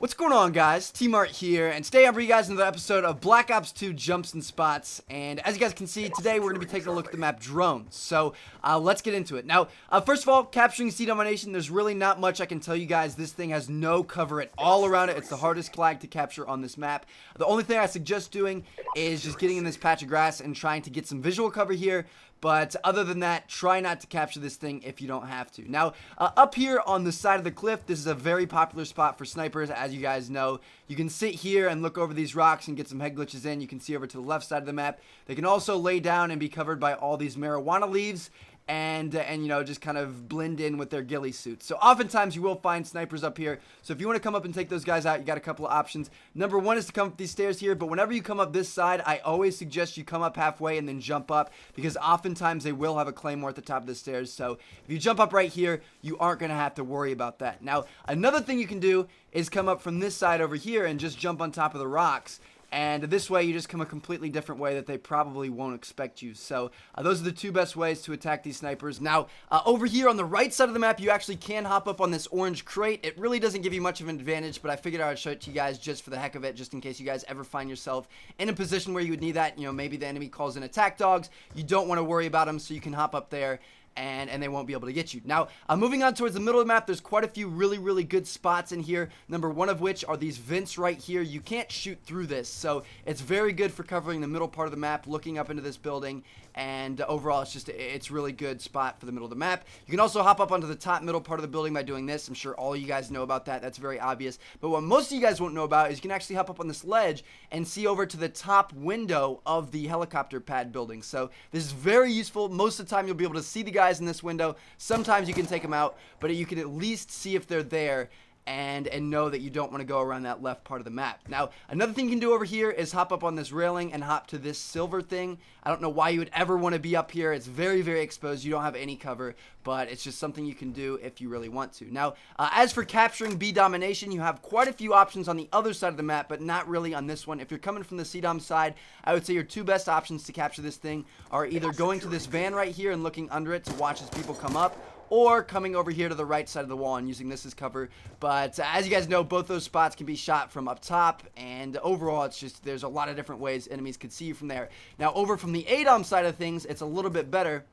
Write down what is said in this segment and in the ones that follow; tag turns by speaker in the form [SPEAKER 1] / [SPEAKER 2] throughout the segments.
[SPEAKER 1] What's going on, guys? T-Mart here, and today I'm bringing you guys another episode of Black Ops 2 Jumps and Spots. And as you guys can see, today we're going to be taking a look at the map Drones. So let's get into it. Now, first of all, capturing Sea Domination, there's really not much I can tell you guys. This thing has no cover at all around it. It's the hardest flag to capture on this map. The only thing I suggest doing is just getting in this patch of grass and trying to get some visual cover here. But other than that, try not to capture this thing if you don't have to. Now, up here on the side of the cliff, this is a very popular spot for snipers, as you guys know. You can sit here and look over these rocks and get some head glitches in. You can see over to the left side of the map. They can also lay down and be covered by all these marijuana leaves. And you know, just kind of blend in with their ghillie suits. So oftentimes you will find snipers up here. So if you want to come up and take those guys out, you got a couple of options. Number one is to come up these stairs here, but whenever you come up this side, I always suggest you come up halfway and then jump up, because oftentimes they will have a claymore at the top of the stairs. So if you jump up right here, you aren't going to have to worry about that. Now, another thing you can do is come up from this side over here and just jump on top of the rocks. And this way, you just come a completely different way that they probably won't expect you. So those are the two best ways to attack these snipers. Now, over here on the right side of the map, you actually can hop up on this orange crate. It really doesn't give you much of an advantage, but I figured I would show it to you guys just for the heck of it, just in case you guys ever find yourself in a position where you would need that. You know, maybe the enemy calls in attack dogs. You don't want to worry about them, so you can hop up there. And they won't be able to get you. Now, moving on towards the middle of the map, there's quite a few really good spots in here. Number one of which are these vents right here. You can't shoot through this, so it's very good for covering the middle part of the map, looking up into this building. And overall, it's really good spot for the middle of the map. You can also hop up onto the top middle part of the building by doing this. I'm sure all you guys know about that. That's very obvious. But what most of you guys won't know about is you can actually hop up on this ledge and see over to the top window of the helicopter pad building. So this is very useful. Most of the time, you'll be able to see the guys in this window. Sometimes you can take them out, but you can at least see if they're there. And know that you don't want to go around that left part of the map. Now, another thing you can do over here is hop up on this railing and hop to this silver thing. I don't know why you would ever want to be up here. It's very exposed. You don't have any cover, but it's just something you can do if you really want to. Now, as for capturing Bee Domination, you have quite a few options on the other side of the map, but not really on this one. If you're coming from the Sea Dom side, I would say your two best options to capture this thing are either going to this van right here and looking under it to watch as people come up, or coming over here to the right side of the wall and using this as cover. But as you guys know, both those spots can be shot from up top, and overall, it's just, there's a lot of different ways enemies could see you from there. Now, over from the ADOM side of things, it's a little bit better.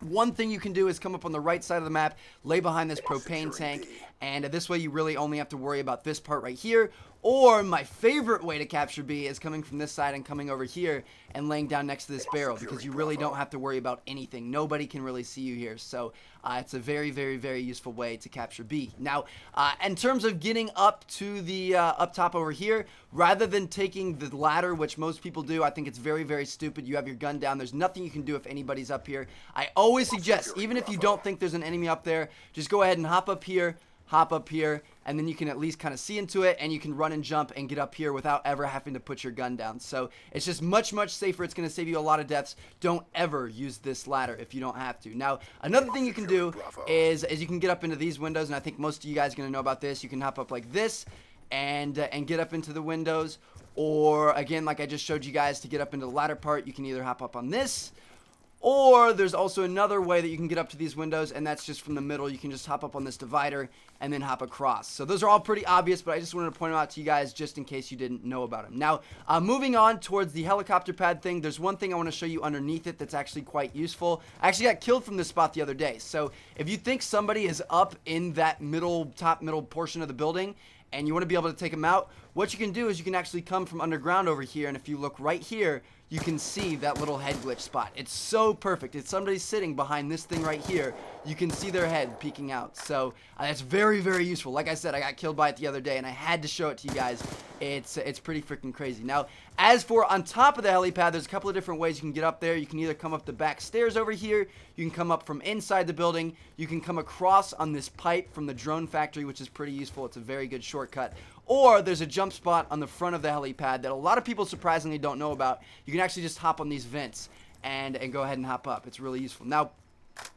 [SPEAKER 1] One thing you can do is come up on the right side of the map, lay behind this propane tank, and this way you really only have to worry about this part right here. Or my favorite way to capture Bee is coming from this side and coming over here and laying down next to this barrel, because you really don't have to worry about anything. Nobody can really see you here. So it's a very useful way to capture Bee. Now, in terms of getting up to the up top over here, rather than taking the ladder, which most people do, I think it's very stupid. You have your gun down. There's nothing you can do if anybody's up here. I always suggest, even if you don't think there's an enemy up there, just go ahead and hop up here, and then you can at least kind of see into it, and you can run and jump and get up here without ever having to put your gun down. So it's just much safer. It's going to save you a lot of deaths. Don't ever use this ladder if you don't have to. Now, another thing you can do is you can get up into these windows, and I think most of you guys are going to know about this. You can hop up like this and get up into the windows, or again, like I just showed you guys, to get up into the ladder part, you can either hop up on this, or there's also another way that you can get up to these windows, and that's just from the middle. You can just hop up on this divider and then hop across. So those are all pretty obvious, but I just wanted to point them out to you guys just in case you didn't know about them. Now, moving on towards the helicopter pad thing, there's one thing I want to show you underneath it that's actually quite useful. I actually got killed from this spot the other day. So if you think somebody is up in that top middle portion of the building, and you want to be able to take them out, what you can do is you can actually come from underground over here, and if you look right here, you can see that little head glitch spot. It's so perfect. If somebody's sitting behind this thing right here, you can see their head peeking out. So that's very useful. Like I said, I got killed by it the other day, and I had to show it to you guys. It's pretty freaking crazy. Now, as for on top of the helipad, there's a couple of different ways you can get up there. You can either come up the back stairs over here, you can come up from inside the building, you can come across on this pipe from the drone factory, which is pretty useful. It's a very good shortcut. Or there's a jump spot on the front of the helipad that a lot of people surprisingly don't know about. You can actually just hop on these vents and go ahead and hop up. It's really useful. Now,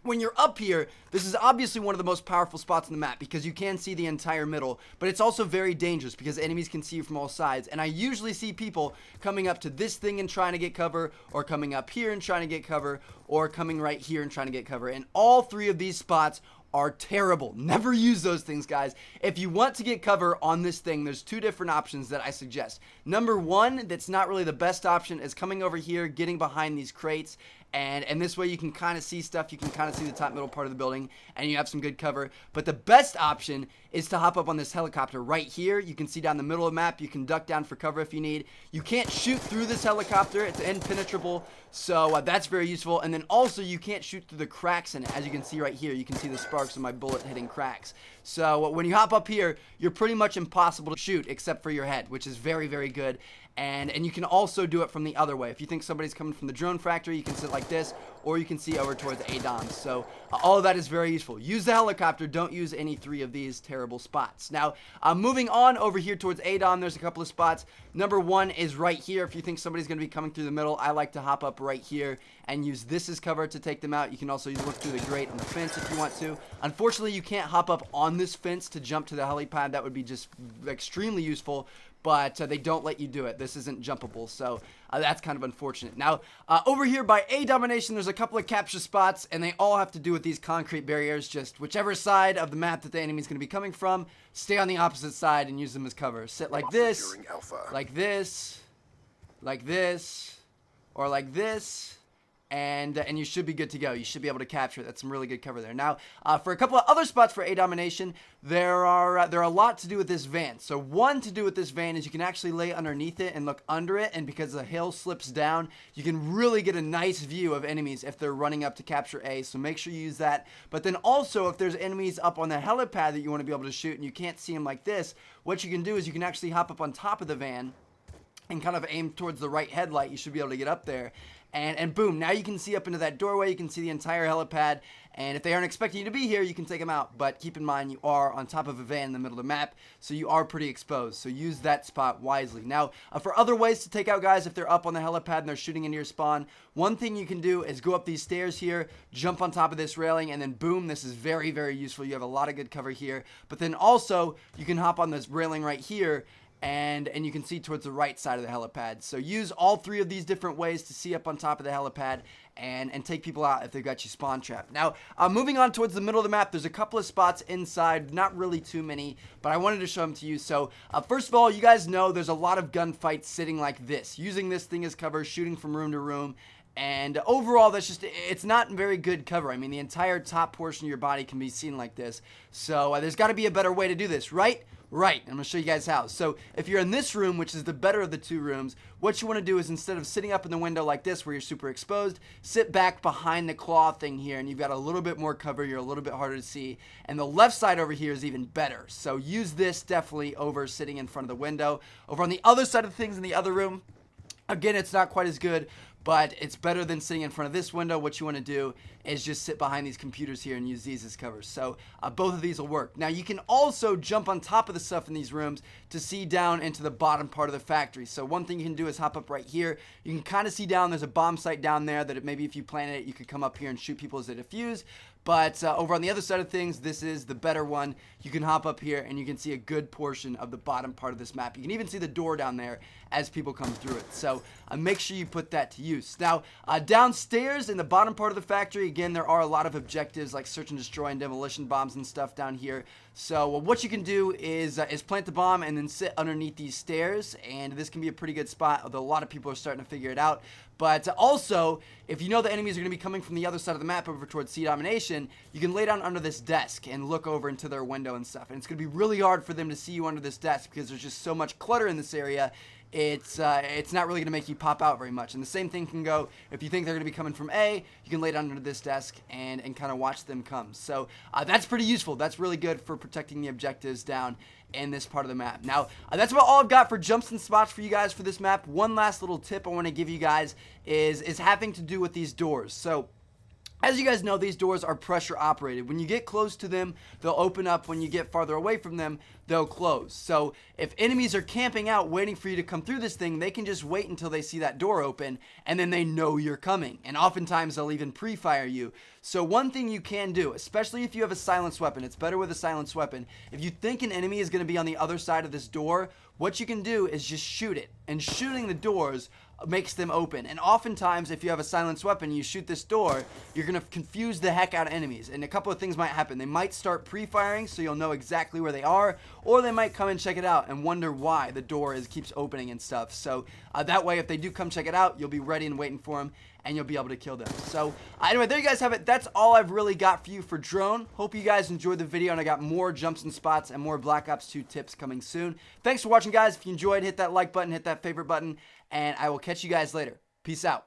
[SPEAKER 1] when you're up here, this is obviously one of the most powerful spots on the map because you can see the entire middle, but it's also very dangerous because enemies can see you from all sides. And I usually see people coming up to this thing and trying to get cover, or coming up here and trying to get cover, or coming right here and trying to get cover. And all three of these spots are terrible. Never use those things, guys. If you want to get cover on this thing, there's two different options that I suggest. Number one, that's not really the best option, is coming over here, getting behind these crates, and this way you can kind of see stuff. You can kind of see the top middle part of the building, and you have some good cover. But the best option is to hop up on this helicopter right here. You can see down the middle of the map. You can duck down for cover if you need. You can't shoot through this helicopter. It's impenetrable, so that's very useful. And then also you can't shoot through the cracks in it. As you can see right here, you can see the sparks of my bullet hitting cracks. So when you hop up here, you're pretty much impossible to shoot except for your head, which is very, very good. And you can also do it from the other way. If you think somebody's coming from the drone factory, you can sit like this, or you can see over towards ADOMs. So all of that is very useful. Use the helicopter. Don't use any three of these terrible spots. Now, moving on over here towards ADOM, there's a couple of spots. Number one is right here. If you think somebody's going to be coming through the middle, I like to hop up right here and use this as cover to take them out. You can also look through the grate on the fence if you want to. Unfortunately, you can't hop up on this fence to jump to the helipad. That would be just extremely useful, but they don't let you do it. This isn't jumpable, so that's kind of unfortunate. Now, over here by A Domination, there's a couple of capture spots, and they all have to do with these concrete barriers. Just whichever side of the map that the enemy's going to be coming from, stay on the opposite side and use them as cover. Sit like this, like this, like this, or like this. And you should be good to go. You should be able to capture it. That's some really good cover there. Now, for a couple of other spots for A Domination, there are a lot to do with this van. So one to do with this van is you can actually lay underneath it and look under it, and because the hill slips down, you can really get a nice view of enemies if they're running up to capture A. So make sure you use that. But then also, if there's enemies up on the helipad that you want to be able to shoot and you can't see them like this, what you can do is you can actually hop up on top of the van and kind of aim towards the right headlight. You should be able to get up there. And boom, now you can see up into that doorway. You can see the entire helipad. And if they aren't expecting you to be here, you can take them out. But keep in mind, you are on top of a van in the middle of the map, so you are pretty exposed. So use that spot wisely. Now, for other ways to take out guys, if they're up on the helipad and they're shooting into your spawn, one thing you can do is go up these stairs here, jump on top of this railing, and then boom, this is very, very useful. You have a lot of good cover here. But then also, you can hop on this railing right here, and you can see towards the right side of the helipad. So use all three of these different ways to see up on top of the helipad and take people out if they've got you spawn trapped. Now, moving on towards the middle of the map, there's a couple of spots inside, not really too many, but I wanted to show them to you. So, first of all, you guys know there's a lot of gunfights sitting like this, using this thing as cover, shooting from room to room. And overall, it's not very good cover. I mean, the entire top portion of your body can be seen like this. So there's got to be a better way to do this, right? Right, I'm going to show you guys how. So if you're in this room, which is the better of the two rooms, what you want to do is instead of sitting up in the window like this where you're super exposed, sit back behind the claw thing here and you've got a little bit more cover, you're a little bit harder to see, and the left side over here is even better. So use this definitely over sitting in front of the window. Over on the other side of things in the other room, again, it's not quite as good, but it's better than sitting in front of this window. What you want to do is just sit behind these computers here and use these as covers. So both of these will work. Now, you can also jump on top of the stuff in these rooms to see down into the bottom part of the factory. So one thing you can do is hop up right here. You can kind of see down, there's a bomb site down there that maybe if you planted it, you could come up here and shoot people as they defuse. But over on the other side of things, this is the better one. You can hop up here and you can see a good portion of the bottom part of this map. You can even see the door down there as people come through it. So make sure you put that to use. Now, downstairs in the bottom part of the factory, again, there are a lot of objectives like search and destroy and demolition bombs and stuff down here. So what you can do is plant the bomb and then sit underneath these stairs, and this can be a pretty good spot, although a lot of people are starting to figure it out. But also, if you know the enemies are going to be coming from the other side of the map over towards Sea Domination, you can lay down under this desk and look over into their window and stuff. And it's going to be really hard for them to see you under this desk because there's just so much clutter in this area. It's not really going to make you pop out very much. And the same thing can go if you think they're going to be coming from A, you can lay down under this desk and kind of watch them come. So that's pretty useful. That's really good for protecting the objectives down in this part of the map. Now, that's about all I've got for jumps and spots for you guys for this map. One last little tip I want to give you guys is having to do with these doors. So as you guys know, these doors are pressure operated. When you get close to them, they'll open up. When you get farther away from them, they'll close. So if enemies are camping out waiting for you to come through this thing, they can just wait until they see that door open, and then they know you're coming. And oftentimes they'll even pre-fire you. So one thing you can do, especially if you have a silenced weapon, it's better with a silenced weapon. If you think an enemy is going to be on the other side of this door, what you can do is just shoot it. And shooting the doors makes them open. And oftentimes, if you have a silenced weapon, you shoot this door, you're going to confuse the heck out of enemies. And a couple of things might happen. They might start pre-firing, so you'll know exactly where they are, or they might come and check it out and wonder why the door keeps opening and stuff. So that way, if they do come check it out, you'll be ready and waiting for them, and you'll be able to kill them. So anyway, there you guys have it. That's all I've really got for you for drone. Hope you guys enjoyed the video, and I got more jumps and spots and more Black Ops 2 tips coming soon. Thanks for watching, guys. If you enjoyed, hit that like button, hit that favorite button, and I will catch you guys later. Peace out.